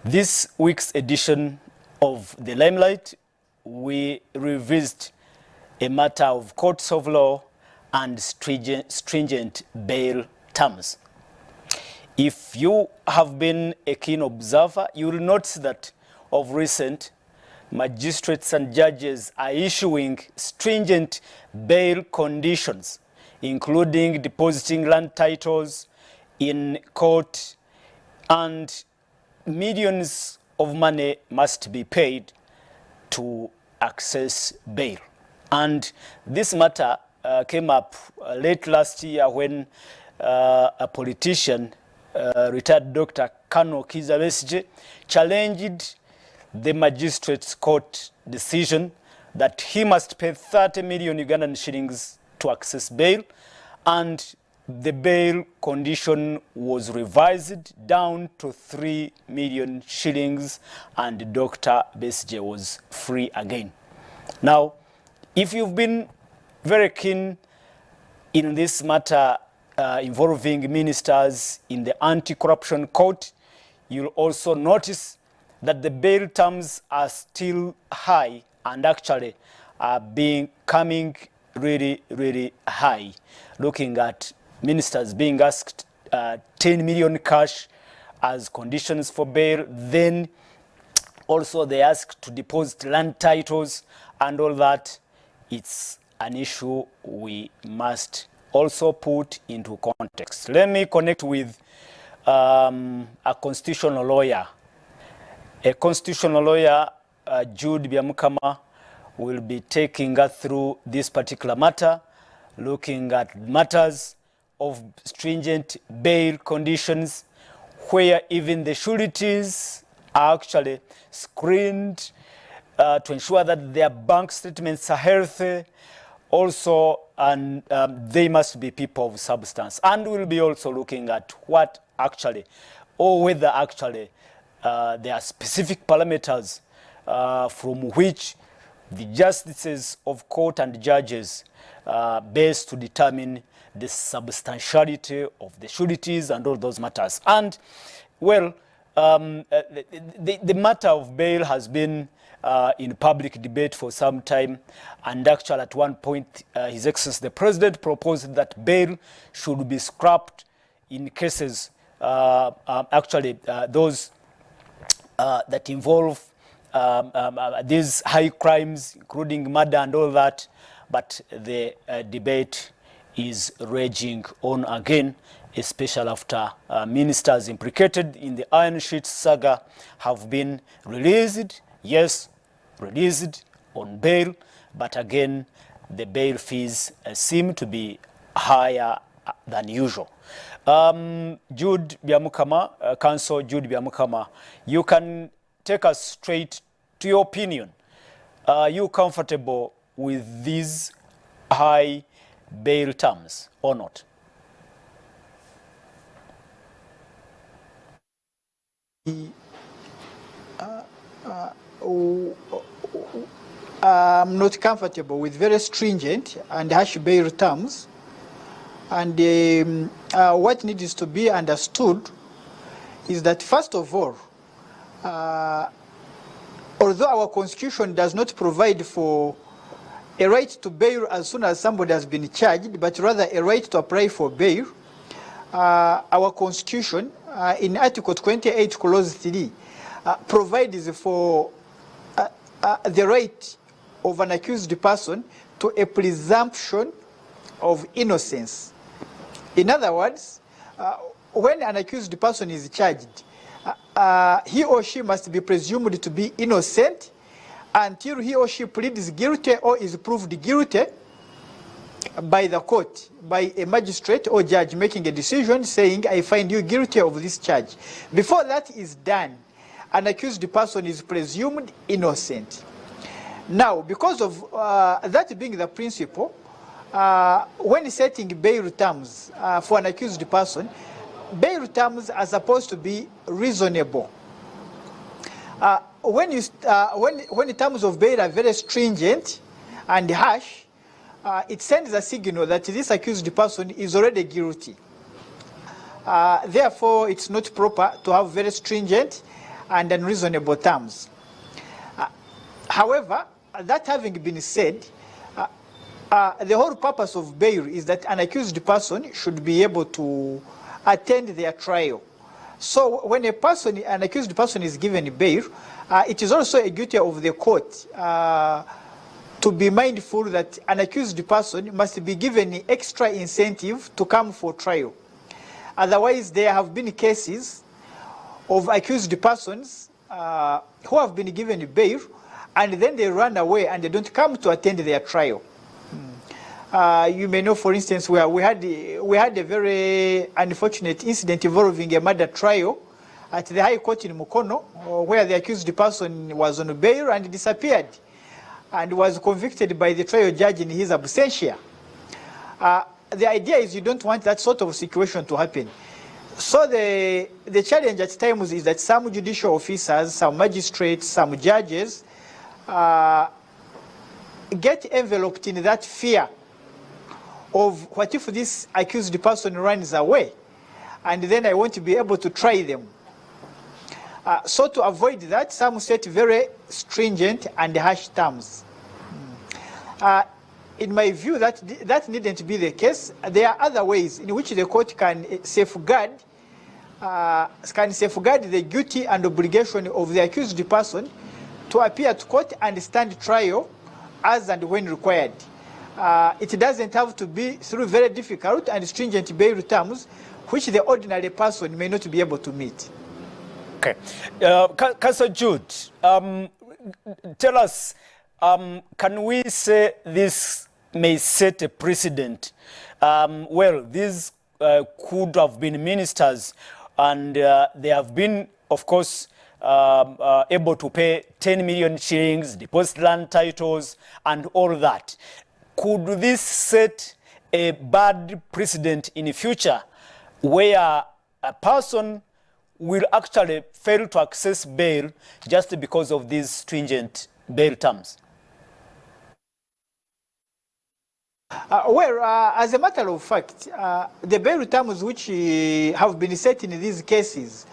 This week's edition of the Limelight, we revisit a matter of courts of law and stringent bail terms. If you have been a keen observer, you will notice that of recent, magistrates and judges are issuing stringent bail conditions, including depositing land titles in court, and millions of money must be paid to access bail. And this matter came up late last year when a politician, retired Dr. Kano Kiza Besigye, challenged the magistrate's court decision that he must pay 30 million Ugandan shillings to access bail, and the bail condition was revised down to 3 million shillings, and Dr. Besigye was free again. Now, if you've been very keen in this matter involving ministers in the anti-corruption court, you'll also notice that the bail terms are still high and actually are coming really high. Looking at ministers being asked 10 million cash as conditions for bail, then also they ask to deposit land titles and all that. It's an issue we must also put into context. Let me connect with a constitutional lawyer. A constitutional lawyer, Jude Byamukama, will be taking us through this particular matter, looking at matters of stringent bail conditions, where even the sureties are actually screened to ensure that their bank statements are healthy, also, and they must be people of substance. And we'll be also looking at what actually, or whether actually there are specific parameters from which the justices of court and judges base to determine the substantiality of the sureties and all those matters. And, well, the matter of bail has been in public debate for some time, and actually at one point His Excellency the President proposed that bail should be scrapped in cases those that involve these high crimes, including murder and all that. But the debate is raging on again, especially after ministers implicated in the Iron Sheet saga have been released. Yes, released on bail, but again, the bail fees seem to be higher than usual. Jude Byamukama, Counsel Jude Byamukama, you can take us straight to your opinion. Are you comfortable with these high bail terms or not? I'm not comfortable with very stringent and harsh bail terms. And what needs to be understood is that, first of all, although our constitution does not provide for a right to bail as soon as somebody has been charged, but rather a right to apply for bail, our constitution in Article 28, Clause 3, provides for the right of an accused person to a presumption of innocence. In other words, when an accused person is charged, he or she must be presumed to be innocent until he or she pleads guilty or is proved guilty by the court, by a magistrate or judge making a decision saying, I find you guilty of this charge. Before that is done, an accused person is presumed innocent. Now, because of that being the principle, when setting bail terms for an accused person, bail terms are supposed to be reasonable. When the terms of bail are very stringent and harsh, it sends a signal that this accused person is already guilty. Therefore, it's not proper to have very stringent and unreasonable terms. However, that having been said, the whole purpose of bail is that an accused person should be able to attend their trial. So when an accused person is given bail, it is also a duty of the court to be mindful that an accused person must be given extra incentive to come for trial. Otherwise, there have been cases of accused persons who have been given bail and then they run away and they don't come to attend their trial. You may know, for instance, where we had a very unfortunate incident involving a murder trial at the High Court in Mukono, where the accused person was on bail and disappeared and was convicted by the trial judge in his absentia. The idea is you don't want that sort of situation to happen. So the challenge at times is that some judicial officers, some magistrates, some judges get enveloped in that fear of what if this accused person runs away and then I want to be able to try them. So to avoid that, some set very stringent and harsh terms. In my view, that needn't be the case. There are other ways in which the court can safeguard the duty and obligation of the accused person to appear to court and stand trial as and when required. It doesn't have to be through very difficult and stringent bail terms, which the ordinary person may not be able to meet. Okay. Councillor Jude, tell us, can we say this may set a precedent? Well, these could have been ministers and they have been, of course, able to pay 10 million shillings, deposit land titles, and all that. Could this set a bad precedent in the future where a person will actually fail to access bail just because of these stringent bail terms? As a matter of fact, the bail terms which have been set in these cases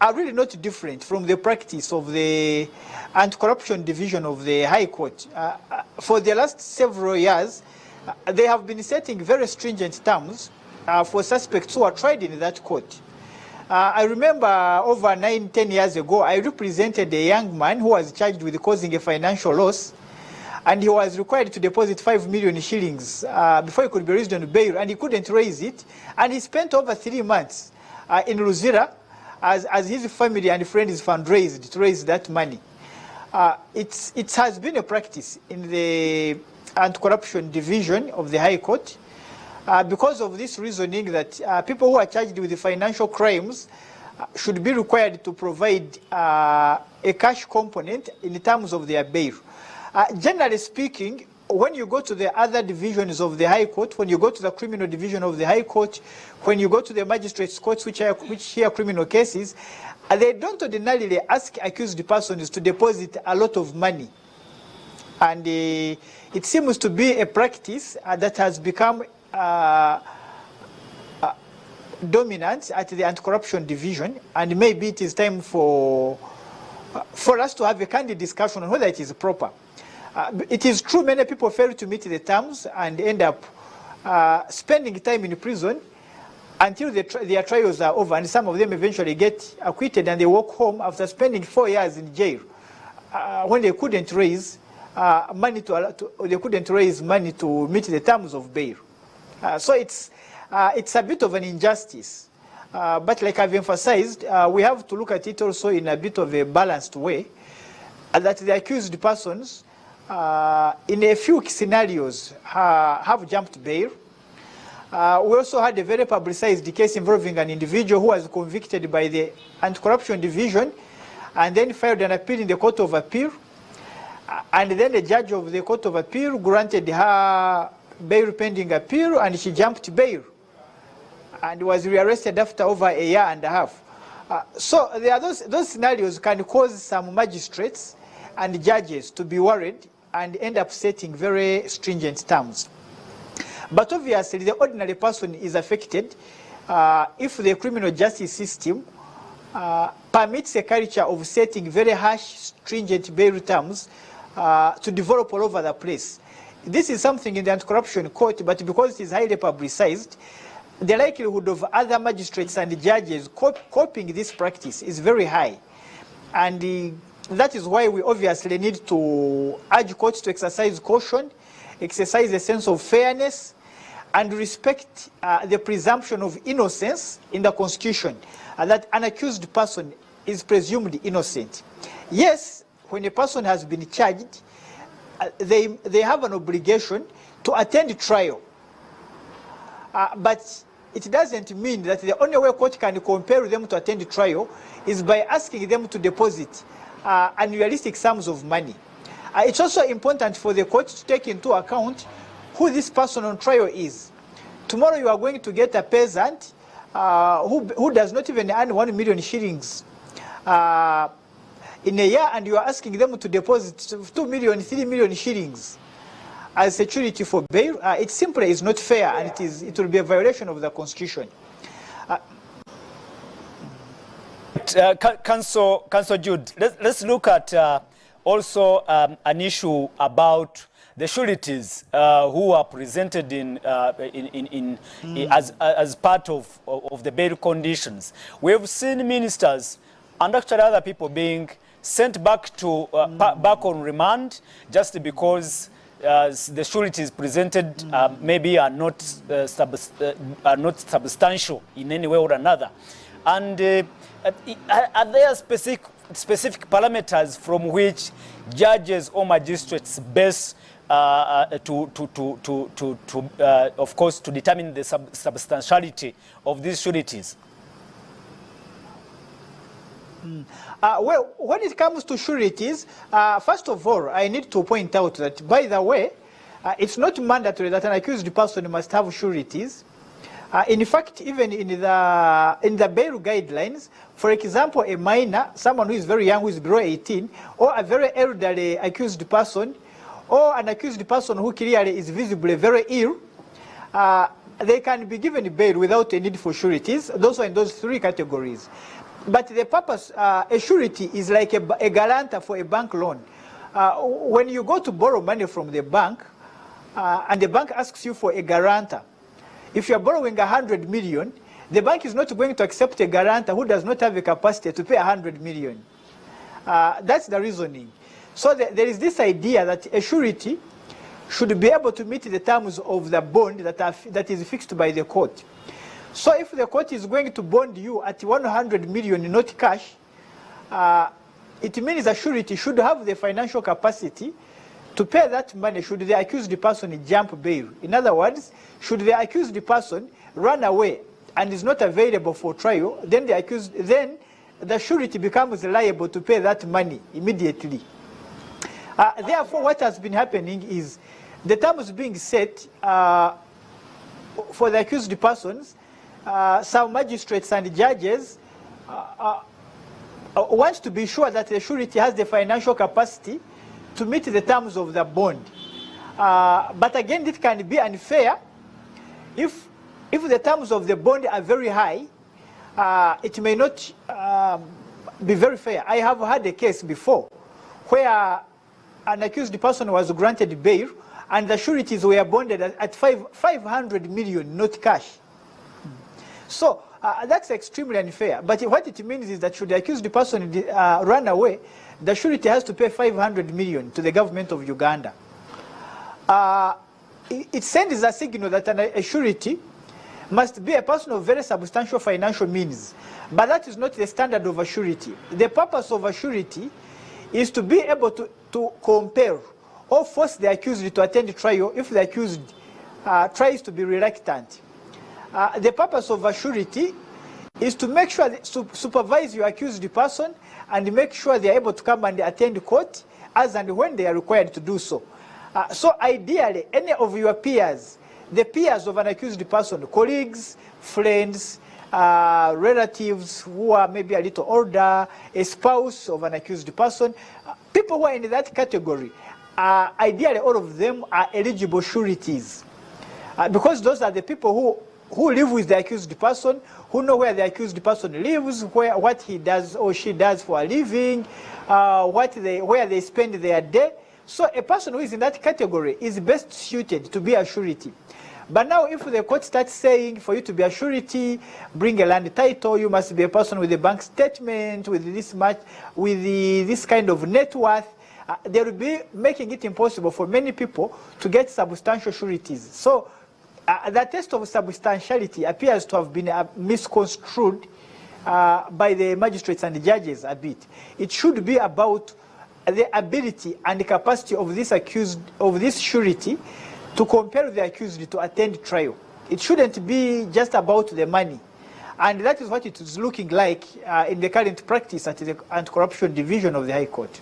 are really not different from the practice of the Anti-Corruption Division of the High Court. For the last several years, they have been setting very stringent terms for suspects who are tried in that court. I remember over 9-10 years ago, I represented a young man who was charged with causing a financial loss, and he was required to deposit 5 million shillings before he could be released on bail, and he couldn't raise it. And he spent over 3 months in Luzira as his family and friends fundraised to raise that money. It has been a practice in the Anti-Corruption Division of the High Court because of this reasoning that people who are charged with financial crimes should be required to provide a cash component in terms of their bail. Generally speaking, when you go to the other divisions of the High Court, when you go to the criminal division of the High Court, when you go to the magistrates' courts which hear criminal cases, they don't ordinarily ask accused persons to deposit a lot of money. And it seems to be a practice that has become dominant at the Anti-Corruption Division, and maybe it is time for us to have a candid discussion on whether it is proper. It is true many people fail to meet the terms and end up spending time in prison until their trials are over, and some of them eventually get acquitted and they walk home after spending 4 years in jail when they couldn't raise money to meet the terms of bail. So it's a bit of an injustice. But like I've emphasized, we have to look at it also in a bit of a balanced way, that the accused persons, in a few scenarios, have jumped bail. We also had a very publicized case involving an individual who was convicted by the Anti-Corruption Division and then filed an appeal in the Court of Appeal. And then the judge of the Court of Appeal granted her bail pending appeal, and she jumped bail and was rearrested after over a year and a half. So there are those scenarios can cause some magistrates and judges to be worried and end up setting very stringent terms. But obviously, the ordinary person is affected if the criminal justice system permits a culture of setting very harsh, stringent bail terms to develop all over the place. This is something in the anti-corruption court, but because it is highly publicized, the likelihood of other magistrates and judges copying this practice is very high. And that is why we obviously need to urge courts to exercise caution, exercise a sense of fairness, and respect the presumption of innocence in the Constitution, that an accused person is presumed innocent. Yes, when a person has been charged, they have an obligation to attend trial. But it doesn't mean that the only way court can compel them to attend trial is by asking them to deposit unrealistic sums of money. It's also important for the court to take into account who this person on trial is. Tomorrow you are going to get a peasant who does not even earn 1 million shillings in a year, and you are asking them to deposit 2 million, 3 million shillings as security for bail. It simply is not fair, and it will be a violation of the Constitution. Councillor Jude, let's look at also an issue about the sureties who are presented as part of the bail conditions. We have seen ministers and actually other people being sent back to back on remand just because the sureties presented maybe are not substantial in any way or another. And are there specific parameters from which judges or magistrates base of course, to determine the substantiality of these sureties? Well, when it comes to sureties, first of all, I need to point out that, by the way, it's not mandatory that an accused person must have sureties. In fact, even in the bail guidelines, for example, a minor, someone who is very young, who is below 18, or a very elderly accused person, or an accused person who clearly is visibly very ill, they can be given bail without a need for sureties. Those are in those three categories. But the purpose, a surety is like a guarantor for a bank loan. When you go to borrow money from the bank, and the bank asks you for a guarantor, if you are borrowing 100 million, the bank is not going to accept a guarantor who does not have a capacity to pay 100 million. That's the reasoning. So there is this idea that a surety should be able to meet the terms of the bond that is fixed by the court. So if the court is going to bond you at 100 million, not cash, it means a surety should have the financial capacity to pay that money should the accused person jump bail. In other words, should the accused person run away and is not available for trial, then the surety becomes liable to pay that money immediately. Therefore, what has been happening is the terms being set for the accused persons, some magistrates and judges want to be sure that the surety has the financial capacity to meet the terms of the bond. But again, it can be unfair if the terms of the bond are very high. It may not be very fair. I have had a case before where an accused person was granted bail and the sureties were bonded at 500 million, not cash. So that's extremely unfair. But what it means is that should the accused person run away, the surety has to pay 500 million to the government of Uganda. It sends a signal that a surety must be a person of very substantial financial means. But that is not the standard of a surety. The purpose of a surety is to be able to compel or force the accused to attend trial if the accused tries to be reluctant. The purpose of a surety is to make sure that supervise your accused person and make sure they are able to come and attend court as and when they are required to do so. So ideally, any of your peers, the peers of an accused person, colleagues, friends, relatives who are maybe a little older, a spouse of an accused person, people who are in that category, ideally all of them are eligible sureties. Because those are the people who who live with the accused person, who know where the accused person lives, what he does or she does for a living, where they spend their day. So a person who is in that category is best suited to be a surety. But now if the court starts saying for you to be a surety, bring a land title, you must be a person with a bank statement, with this much, with this kind of net worth, they will be making it impossible for many people to get substantial sureties. So the test of substantiality appears to have been misconstrued by the magistrates and the judges a bit. It should be about the ability and the capacity of this accused, of this surety, to compel the accused to attend trial. It shouldn't be just about the money. And that is what it is looking like in the current practice at the Anti-Corruption Division of the High Court.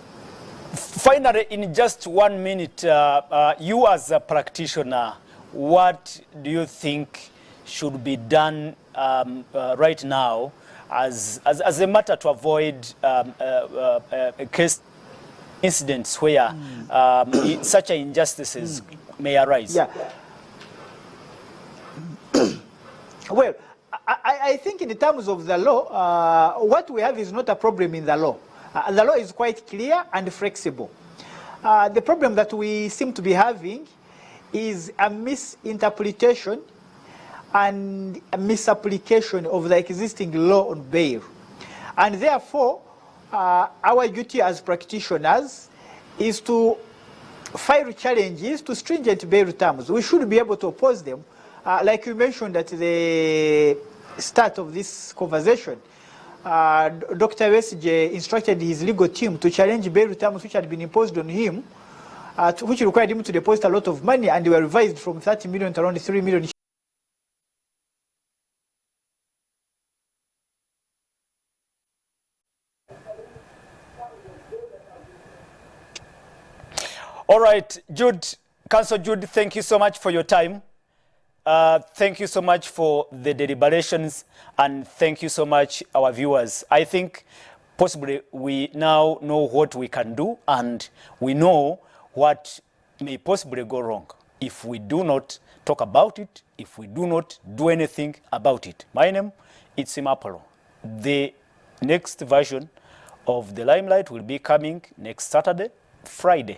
Finally, in just 1 minute, you as a practitioner, what do you think should be done right now as a matter to avoid case incidents where such injustices may arise? Yeah. Well, I think in terms of the law, what we have is not a problem in the law. The law is quite clear and flexible. The problem that we seem to be having is a misinterpretation and a misapplication of the existing law on bail. And therefore, our duty as practitioners is to file challenges to stringent bail terms. We should be able to oppose them. Like you mentioned at the start of this conversation, Dr. Wesije instructed his legal team to challenge bail terms which had been imposed on him, which required him to deposit a lot of money, and they were revised from 30 million to around 3 million. All right, Jude, Counsel Jude, thank you so much for your time. Thank you so much for the deliberations, and thank you so much, our viewers. I think possibly we now know what we can do, and we know what may possibly go wrong if we do not talk about it, if we do not do anything about it. My name is Simapolo. The next version of the Limelight will be coming next Friday.